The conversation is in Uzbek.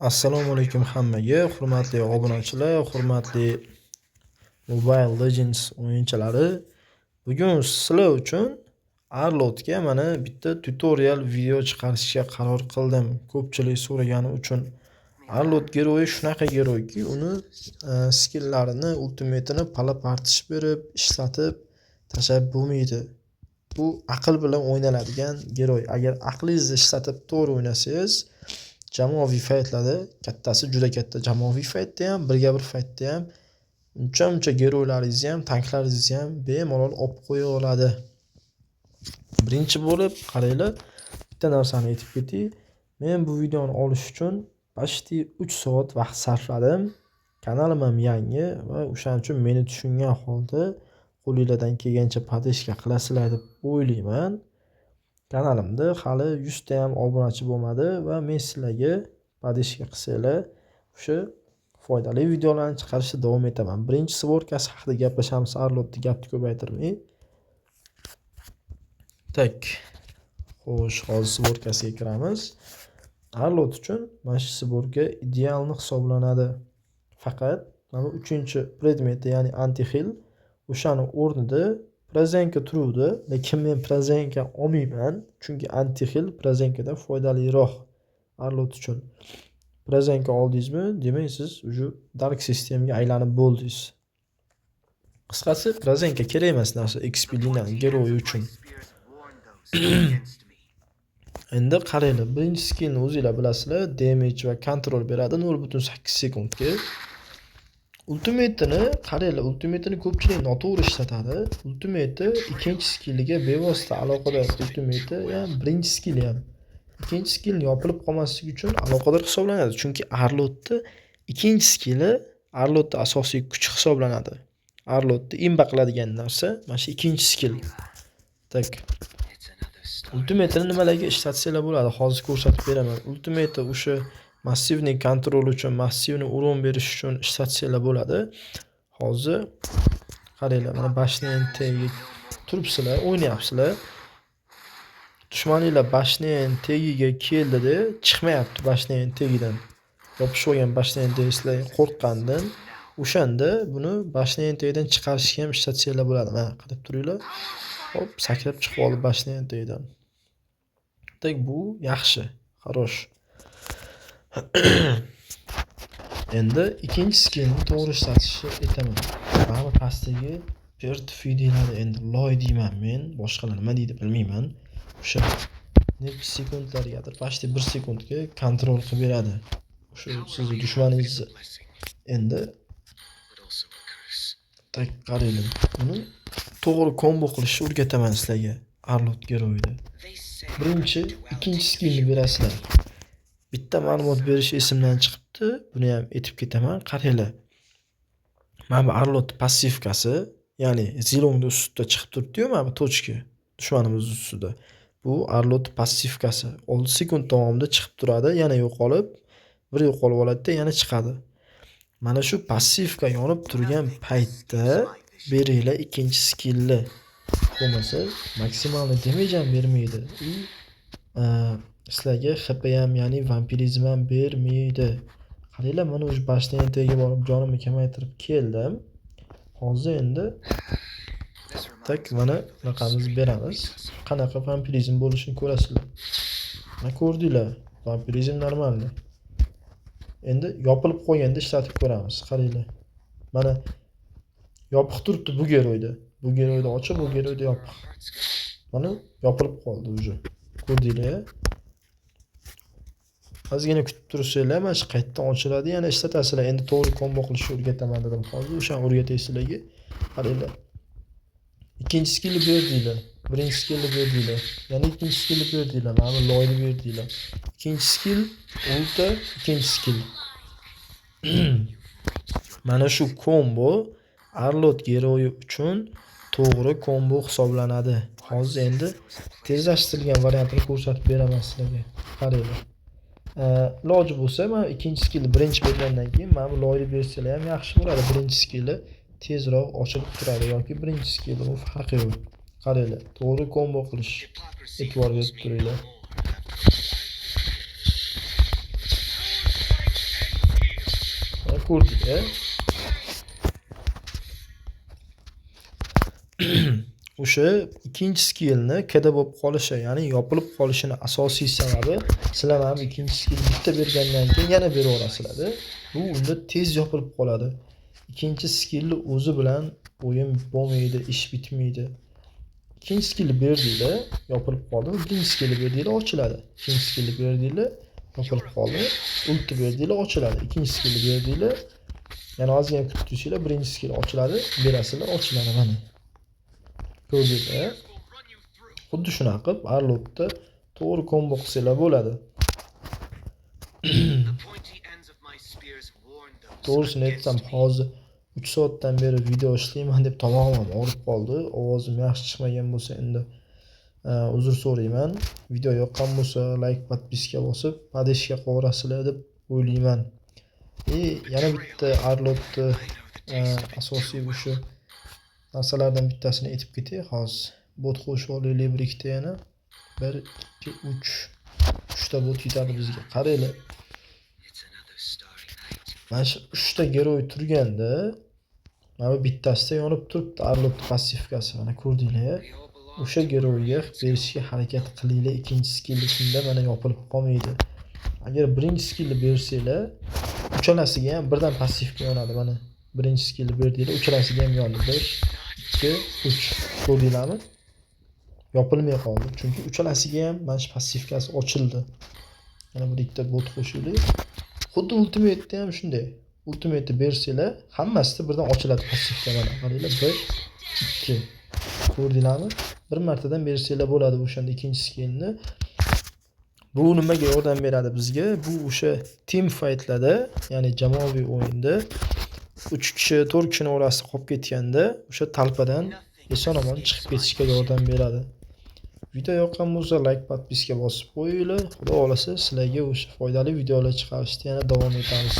Assalomu alaykum hammaga, hurmatli obunachilar, hurmatli Mobile Legends o'yinchilari. Bugun sizlar uchun Arlotga mana bitta tutorial video chiqarishga qaror qildim. Ko'pchilik so'ragani uchun. Arlot geroyi shunaqa geroyki, uni skilllarini, ultimatini pala-partish berib, ishlatib tashlab bo'lmaydi. Bu aql bilan o'ynaladigan geroy. Agar aqlingizni ishlatib to'g'ri o'ynasangiz, jamoaviy faytlarda kattasi juda katta jamoaviy faytda ham, birga bir faytda ham uncha geroylaringizni ham, tanklaringizni ham bemalol olib qo'ya oladi. Birinchi bo'lib qaranglar, bitta narsani aytib ketay. Men bu videoni olish uchun почти 3 soat vaqt sarfladim. Kanalim ham yangi va o'shaning uchun meni tushungan holda qo'lingizdan kelgancha podpishka qilasizlar deb o'ylayman. Kanalimda hali 100 ta ham obunachi bo'lmadi va men sizlarga podpishka qilsanglar, o'sha foydali videolarni chiqarishda davom etaman. Birinchi svorkasi haqida gaplashamiz, Arlotni gapni ko'paytirmay. Tak. Xo'sh, hozir svorkasiga kiramiz. Arlot uchun mana shu svorka idealni hisoblanadi. Faqat mana 3-predmeti, ya'ni antihil o'shani o'rnida Prazenka turuvdi, lekin men Prazenka olmayman, chunki antihil Prazenkadan foydaliroq Arlot uchun. Prazenka oldingizmi, demak siz uje Dark sistemga aylanib bo'ldingiz. Qisqasi, Prazenka kerak emas narsa XP liniyani geroy uchun. Endi qaranglar, birinchi skillni o'zingizlar bilasizlar, damage va control beradi 0.8 sekundga. Ultimate'ini qaranglar, ultimate'ini ko'pchilik noto'g'ri ishlatadi. Ultimate ikkinchi skilliga bevosita aloqador. Ultimate ham birinchi skill ham. Ikkinchi skillni yopilib qolmasligi uchun aloqador hisoblanadi. Chunki Arlotda ikkinchi skilli Arlotda asosiy kuch hisoblanadi. Arlotda imba qiladigan narsa mana shu ikkinchi skill. Tak. Ultimate'ni nimalarga ishlatsanglar bo'ladi, hozir ko'rsatib beraman. Ultimate o'sha massivniy kontrol uchun, massivni uron berish uchun ishlatsanglar bo'ladi. Hozir qaranglar, mana bashning tagiga turibsizlar, o'ynayapsizlar. Dushmaninglar bashning tagiga keldi-da, chiqmayapti bashning tagidan. Yopishib olgan bashning tagidan qo'rqqandan, o'shanda buni bashning tagidan chiqarishga ham ishlatsanglar bo'ladi. Mana qarab turinglar. Hop, sakrab chiqib oldi bashning tagidan. Tak, bu yaxshi, xo'sh. Endi ikkinchi skillni to'g'ri ishlatishni aytaman. Mana pastdagi pertifi deyiladi. Endi loy deyman men, boshqalar nima deydi bilmayman. O'sha necha sekundlargadir, почти 1 sekundga kontrol qilib beradi. O'sha sizning dushmaningizni. Endi tak qaranglar. Buni to'g'ri kombo qilishni o'rgataman sizlarga Arlot geroyida. Birinchi, ikkinchi skillni berasizlar. Bitta ma'lumot berish esimdan chiqibdi. Buni ham aytib ketaman. Qaranglar. Mana bu Arlot passivkasi, ya'ni zilongni ustida chiqib turibdi-yu, mana bu tochka dushmanimiz ustida. Bu Arlot passivkasi 6 sekund davomida chiqib turadi, yana yo'qolib, bir yo'qolib oladi-da, yana chiqadi. Mana shu passivka yonib turgan paytda beringlar ikkinchi skillni. Bo'lmasa maksimalni damage ham bermaydi. Sizlarga HP ham, ya'ni vampirizm ham bermaydi. Qaranglar, mana o'sha bashning tagiga borib jonimni kamaytirib keldim. Hozir endi tak mana bunaqamizni beramiz. Qanaqa vampirizm bo'lishini ko'rasizlar. Mana ko'rdinglar, vampirizm normalmi. Endi yopilib qo'yganda ishlatib ko'ramiz. Qaranglar. Mana yopiq turibdi bu geroyda. Bu geroyda ochiq, bu geroyda yopiq. Mana yopilib qoldi uje. Ko'rdinglar? Ozgina kutib tursanglar, mana shu qaytadan ochiladi, yana ishlatasizlar. Endi to'g'ri kombo qilishni o'rgataman dedim. Hozir o'shani o'rgatay sizlarga. Qaranglar. Ikkinchi skillni berdinglar. Birinchi skillni berdinglar. Yana ikkinchi skillni berdinglar. Mana bu loyni berdinglar. Ikkinchi skill, ulta, ikkinchi skill. Mana shu kombo Arlot geroyi uchun to'g'ri kombo hisoblanadi. Hozir endi tezlashtirilgan variantini ko'rsatib beraman sizlarga. Qaranglar. Iloji bo'lsa, mana ikkinchi skillni birinchi bergandan keyin mana bu loyni bersanglar ham yaxshi bo'ladi. Birinchi skillni tezroq ochilib turadi yoki birinchi skillni u farqi yo'q. Qaranglar, to'g'ri kombo qilish. E'tibor berib turinglar. ko'rdik. O'sha ikkinchi skillni kada bo'lib qolishi, ya'ni yopilib qolishini asosiy sababi sizlar mana ikkinchi skill bitta bergandan keyin yana beraverasizlar. Bu unda tez yopilib qoladi. Ikkinchi skillni o'zi bilan o'yin bo'lmaydi, ish bitmaydi. İkinci skill'i berdinglar, yopilib qoldi. Birinchi skill'i berdinglar, ochiladi. İkinci skill'i berdinglar, yopilib qoldi. Ulti berdinglar, ochiladi. İkinci skill'i berdinglar, yana ozgina kutib tursanglar, birinchi skill ochiladi, berasizlar, ochiladi mana. Ko'rdinglar? Xuddi shunaqa qilib Arlotda to'g'ri kombo qilsanglar bo'ladi. To'g'risini aytsam, hozir 3 soatdan beri video ishlayman deb tomog'im og'rib qoldi. Ovozim yaxshi chiqmagan bo'lsa endi uzr so'rayman. Video yoqqan bo'lsa like, podpiska bosib, podeshga qo'yasizlar deb o'ylayman. Yana bitta Arlotda asosiy o'sha narsalardan bittasini aytib ketay hozir. Bot qo'shib olaylik bir ikkita yana. 1 2 3 3 ta bot yetadi bizga. Qaranglar. Mana shu 3 ta geroy turganda mana bittasida yonib turibdi Arlot passivkasi. Mana ko'rdinglar. O'sha geroyga berishga harakat qilinglar. Ikkinchi skillni shunda mana yopilib qolmaydi. Agar birinchi skillni bersanglar, uchalasiga ham birdan passivga yonadi mana. Birinchi skillni berdinglar, uchalasiga ham yondi. 1 2 3. Ko'rdinglarmi? Yopilmay qoldi. Chunki uchalasiga ham mana shu passivkasi ochildi. Mana bir ikkita bot qo'shaylik. Xuddi ultimate'da ham shunday. Ultimate'ni bersanglar, hammasida birdan ochiladi passivka mana. Qaranglar 1 2. Ko'rdinglarmi? Bir martadan bersanglar bo'ladi o'shanda ikkinchi skillni. Bu nimaga yordam beradi bizga? Bu o'sha team fightlarda, ya'ni jamoaviy o'yinda 3 kishi, 4 kishini orasida qolib ketganda o'sha talpadan eson-omon chiqib ketishga yordam beradi. Video yoqqan bo'lsa like, podpiska bosib qo'yinglar. Xudo xolasa sizlarga o'sha foydali videolar chiqarishda yana davom etamiz.